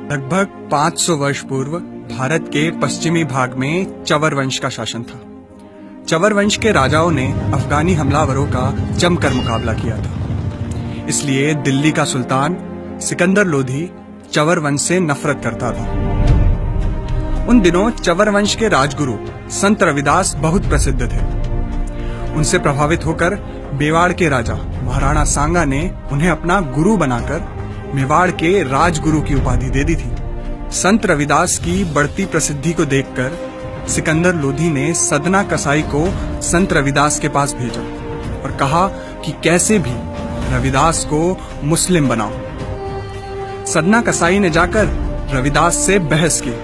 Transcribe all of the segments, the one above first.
लगभग 500 वर्ष पूर्व भारत के पश्चिमी भाग में चवर वंश का शासन था। चवर वंश के राजाओं ने अफगानी हमलावरों का जमकर मुकाबला किया था। इसलिए दिल्ली का सुल्तान सिकंदर लोधी चवर वंश से नफरत करता था। उन दिनों चवर वंश के राजगुरु संत रविदास बहुत प्रसिद्ध थे। उनसे प्रभावित होकर मेवाड़ के राजा महाराणा सांगा ने उन्हें अपना गुरु बनाकर मेवाड़ के राजगुरु की उपाधि दे दी थी। संत रविदास की बढ़ती प्रसिद्धि को देखकर सिकंदर लोधी ने सदना कसाई को संत रविदास के पास भेजा और कहा कि कैसे भी रविदास को मुस्लिम बनाओ। सदना कसाई ने जाकर रविदास से बहस की,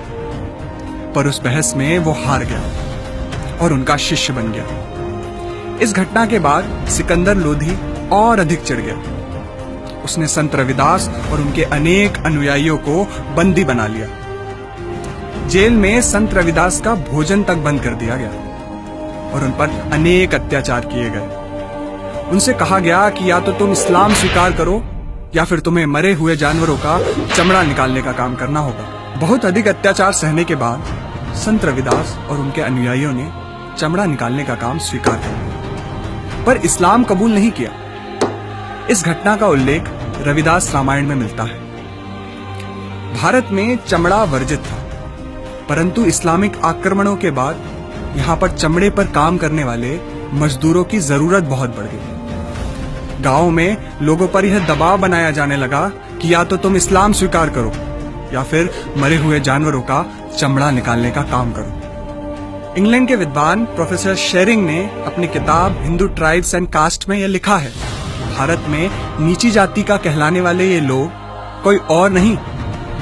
पर उस बहस में वो हार गया और उनका शिष्य बन गया। इस घटना के बाद सिकंदर लोधी और अधिक चिढ़ गया। उसने संत रविदास और उनके अनेक अनुयायियों को बंदी बना लिया। जेल में संत रविदास का भोजन तक बंद कर दिया गया और उन पर अनेक अत्याचार किए गए। उनसे कहा गया कि या तो तुम इस्लाम स्वीकार करो या फिर तुम्हें मरे हुए जानवरों का चमड़ा निकालने का काम करना होगा। बहुत अधिक अत्याचार सहने के बाद संत रविदास और उनके अनुयायियों ने चमड़ा निकालने का काम स्वीकार किया, पर इस्लाम कबूल नहीं किया। इस घटना का उल्लेख रविदास रामायण में मिलता है। भारत में चमड़ा वर्जित था, परंतु इस्लामिक आक्रमणों के बाद यहाँ पर चमड़े पर काम करने वाले मजदूरों की जरूरत बहुत बढ़ गई। गांवों में लोगों पर यह दबाव बनाया जाने लगा कि या तो तुम इस्लाम स्वीकार करो या फिर मरे हुए जानवरों का चमड़ा निकालने का काम करो। इंग्लैंड के विद्वान प्रोफेसर शेरिंग ने अपनी किताब हिंदू ट्राइब्स एंड कास्ट में यह लिखा है, भारत में नीची जाति का कहलाने वाले ये लोग कोई और नहीं,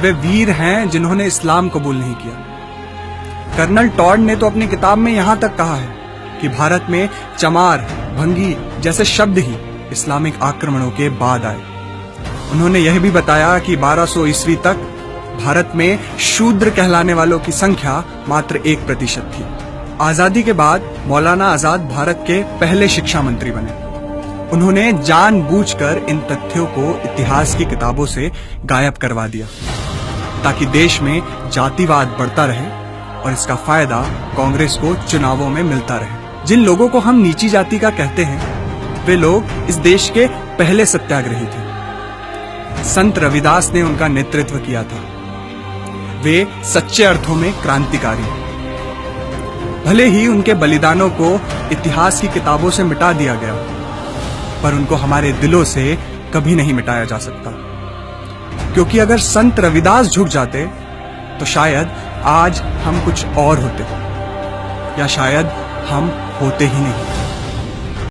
वे वीर हैं जिन्होंने इस्लाम कबूल नहीं किया। कर्नल टॉड ने तो अपनी किताब में यहां तक कहा है कि भारत में चमार, भंगी जैसे शब्द ही इस्लामिक आक्रमणों के बाद आए। उन्होंने यह भी बताया कि 1200 ईस्वी तक भारत में शूद्र कहलाने वालों की संख्या मात्र 1% थी। आजादी के बाद मौलाना आजाद भारत के पहले शिक्षा मंत्री बने। उन्होंने जानबूझकर इन तथ्यों को इतिहास की किताबों से गायब करवा दिया ताकि देश में जातिवाद बढ़ता रहे और इसका फायदा कांग्रेस को चुनावों में मिलता रहे। जिन लोगों को हम नीची जाति का कहते हैं, वे लोग इस देश के पहले सत्याग्रही थे। संत रविदास ने उनका नेतृत्व किया था। वे सच्चे अर्थों में क्रांतिकारी। भले ही उनके बलिदानों को इतिहास की किताबों से मिटा दिया गया, पर उनको हमारे दिलों से कभी नहीं मिटाया जा सकता, क्योंकि अगर संत रविदास झुक जाते तो शायद आज हम कुछ और होते, या शायद हम होते ही नहीं।